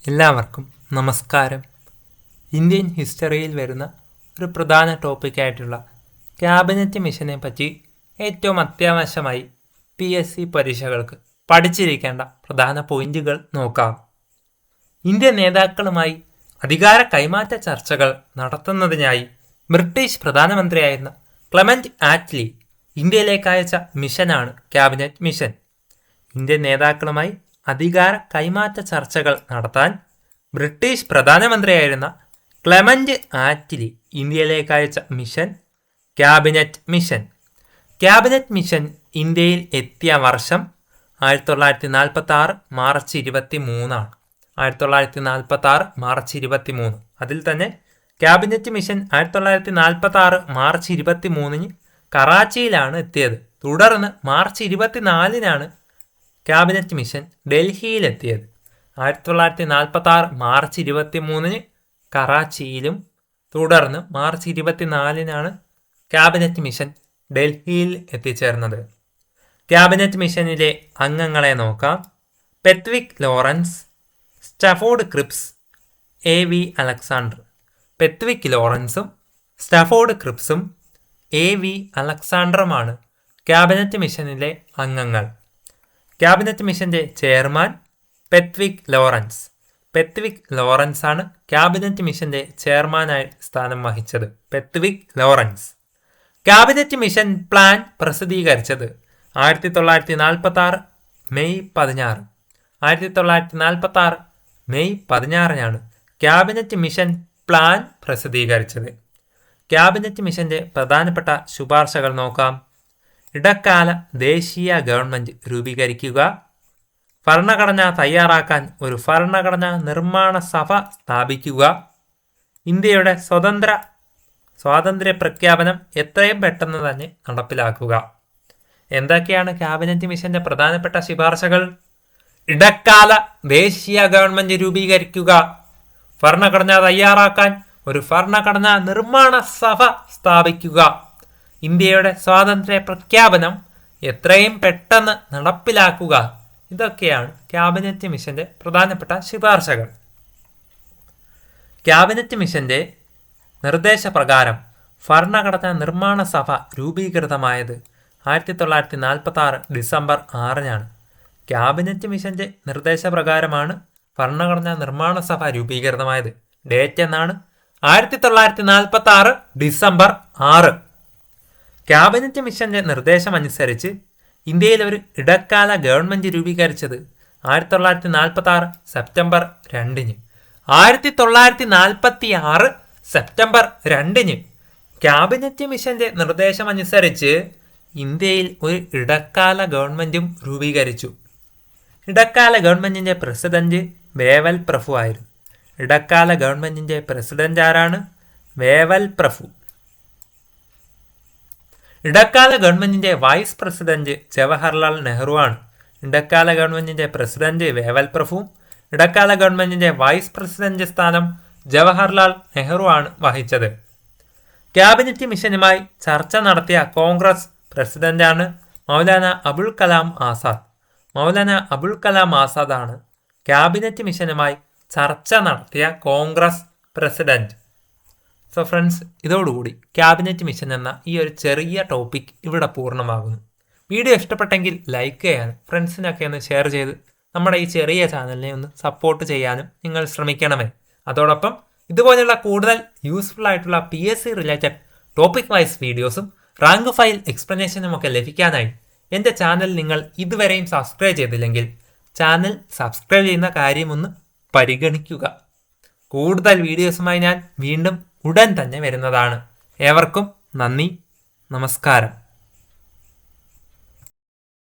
എല്ലാവർക്കും നമസ്കാരം. ഇന്ത്യൻ ഹിസ്റ്ററിയിൽ വരുന്ന ഒരു പ്രധാന ടോപ്പിക്കായിട്ടുള്ള ക്യാബിനറ്റ് മിഷനെ പറ്റി ഏറ്റവും അത്യാവശ്യമായി PSC പരീക്ഷകൾക്ക് പഠിച്ചിരിക്കേണ്ട പ്രധാന പോയിന്റുകൾ നോക്കാം. ഇന്ത്യൻ നേതാക്കളുമായി അധികാര കൈമാറ്റ ചർച്ചകൾ നടത്തുന്നതിനായി ബ്രിട്ടീഷ് പ്രധാനമന്ത്രിയായിരുന്ന ക്ലെമന്റ് ആറ്റ്ലി ഇന്ത്യയിലേക്ക് അയച്ച മിഷനാണ് ക്യാബിനറ്റ് മിഷൻ. ഇന്ത്യൻ നേതാക്കളുമായി അധികാര കൈമാറ്റ ചർച്ചകൾ നടത്താൻ ബ്രിട്ടീഷ് പ്രധാനമന്ത്രിയായിരുന്ന ക്ലെമന്റ് ആറ്റ്ലി ഇന്ത്യയിലേക്ക് അയച്ച mission cabinet mission. Cabinet mission ഇന്ത്യയിൽ എത്തിയ വർഷം 1946 മാർച്ച് 23 1946 മാർച്ച് 23. അതിൽ തന്നെ ക്യാബിനറ്റ് മിഷൻ 1946 മാർച്ച് 23 കറാച്ചിയിലാണ് എത്തിയത്. തുടർന്ന് മാർച്ച് 24 ക്യാബിനറ്റ് മിഷൻ ഡൽഹിയിലെത്തിയത്. 1946 മാർച്ച് 23 കറാച്ചിയിലും തുടർന്ന് മാർച്ച് 24 ക്യാബിനറ്റ് മിഷൻ ഡൽഹിയിൽ എത്തിച്ചേർന്നത്. ക്യാബിനറ്റ് മിഷനിലെ അംഗങ്ങളെ നോക്കാം. Pethick Lawrence, Stafford Cripps, AV Alexander. Pethick ലോറൻസും സ്റ്റാഫോർഡ് ക്രിപ്സും AV അലക്സാണ്ടറുമാണ് ക്യാബിനറ്റ് മിഷനിലെ അംഗങ്ങൾ. ക്യാബിനറ്റ് മിഷന്റെ chairman Pethick Lawrence. Pethick Lawrence ആണ് ക്യാബിനറ്റ് മിഷന്റെ ചെയർമാനായി സ്ഥാനം വഹിച്ചത്. Pethick Lawrence. Cabinet mission plan പ്രസിദ്ധീകരിച്ചത് 1946 May 16. 1946 May 16 cabinet mission plan പ്രസിദ്ധീകരിച്ചത്. ക്യാബിനറ്റ് മിഷന്റെ പ്രധാനപ്പെട്ട ശുപാർശകൾ നോക്കാം. ഇടക്കാല ദേശീയ ഗവൺമെന്റ് രൂപീകരിക്കുക, ഭരണഘടന തയ്യാറാക്കാൻ ഒരു ഭരണഘടനാ നിർമ്മാണ സഭ സ്ഥാപിക്കുക, ഇന്ത്യയുടെ സ്വാതന്ത്ര്യ പ്രഖ്യാപനം എത്രയും പെട്ടെന്ന് തന്നെ നടപ്പിലാക്കുക. എന്തൊക്കെയാണ് ക്യാബിനറ്റ് മിഷന്റെ പ്രധാനപ്പെട്ട ശുപാർശകൾ? ഇടക്കാല ദേശീയ ഗവൺമെന്റ് രൂപീകരിക്കുക, ഭരണഘടന തയ്യാറാക്കാൻ ഒരു ഭരണഘടനാ നിർമ്മാണ സഭ സ്ഥാപിക്കുക, ഇന്ത്യയുടെ സ്വാതന്ത്ര്യ പ്രഖ്യാപനം എത്രയും പെട്ടെന്ന് നടപ്പിലാക്കുക. ഇതൊക്കെയാണ് ക്യാബിനറ്റ് മിഷന്റെ പ്രധാനപ്പെട്ട ശുപാർശകൾ. ക്യാബിനറ്റ് മിഷന്റെ നിർദ്ദേശപ്രകാരം ഭരണഘടനാ നിർമ്മാണ സഭ രൂപീകൃതമായത് 1946 ഡിസംബർ 6. ക്യാബിനറ്റ് മിഷന്റെ നിർദ്ദേശപ്രകാരമാണ് ഭരണഘടനാ നിർമ്മാണ സഭ രൂപീകൃതമായത്. ഡേറ്റ് എന്നാണ്? 1946 ഡിസംബർ 6. ക്യാബിനറ്റ് മിഷന്റെ നിർദ്ദേശമനുസരിച്ച് ഇന്ത്യയിൽ ഒരു ഇടക്കാല ഗവൺമെന്റ് രൂപീകരിച്ചത് 1946 സെപ്റ്റംബർ 2. 1946 സെപ്റ്റംബർ 2 ക്യാബിനറ്റ് മിഷന്റെ നിർദ്ദേശമനുസരിച്ച് ഇന്ത്യയിൽ ഒരു ഇടക്കാല ഗവൺമെന്റും രൂപീകരിച്ചു. ഇടക്കാല ഗവൺമെന്റിന്റെ പ്രസിഡന്റ് വേവൽ പ്രഭു ആയിരുന്നു. ഇടക്കാല ഗവൺമെന്റിന്റെ പ്രസിഡന്റ് ആരാണ്? വേവൽ പ്രഭു. ഇടക്കാല ഗവൺമെന്റിന്റെ വൈസ് പ്രസിഡന്റ് ജവഹർലാൽ നെഹ്റു ആണ്. ഇടക്കാല ഗവൺമെന്റിന്റെ പ്രസിഡന്റ് വേവൽ പ്രഭുവും ഇടക്കാല ഗവൺമെന്റിന്റെ വൈസ് പ്രസിഡന്റ് സ്ഥാനം ജവഹർലാൽ നെഹ്റു ആണ് വഹിച്ചത്. ക്യാബിനറ്റ് മിഷനുമായി ചർച്ച നടത്തിയ കോൺഗ്രസ് പ്രസിഡന്റാണ് മൗലാന അബുൽ കലാം ആസാദ്. മൗലാന അബുൽ കലാം ആസാദ് ആണ് ക്യാബിനറ്റ് മിഷനുമായി ചർച്ച നടത്തിയ കോൺഗ്രസ് പ്രസിഡന്റ്. സോ ഫ്രണ്ട്സ്, ഇതോടുകൂടി ക്യാബിനറ്റ് മിഷൻ എന്ന ഈ ഒരു ചെറിയ ടോപ്പിക് ഇവിടെ പൂർണ്ണമാകുന്നു. വീഡിയോ ഇഷ്ടപ്പെട്ടെങ്കിൽ ലൈക്ക് ചെയ്യാനും ഫ്രണ്ട്സിനൊക്കെ ഒന്ന് ഷെയർ ചെയ്ത് നമ്മുടെ ഈ ചെറിയ ചാനലിനെ ഒന്ന് സപ്പോർട്ട് ചെയ്യാനും നിങ്ങൾ ശ്രമിക്കണമേ. അതോടൊപ്പം ഇതുപോലെയുള്ള കൂടുതൽ യൂസ്ഫുൾ ആയിട്ടുള്ള PSC റിലേറ്റഡ് ടോപ്പിക് വൈസ് വീഡിയോസും റാങ്ക് ഫയൽ എക്സ്പ്ലനേഷനും ഒക്കെ ലഭിക്കാനായി എൻ്റെ ചാനൽ നിങ്ങൾ ഇതുവരെയും സബ്സ്ക്രൈബ് ചെയ്തില്ലെങ്കിൽ ചാനൽ സബ്സ്ക്രൈബ് ചെയ്യുന്ന കാര്യമൊന്ന് പരിഗണിക്കുക. കൂടുതൽ വീഡിയോസുമായി ഞാൻ വീണ്ടും ഉടൻ തന്നെ വരുന്നതാണ്. ഏവർക്കും നന്ദി, നമസ്കാരം.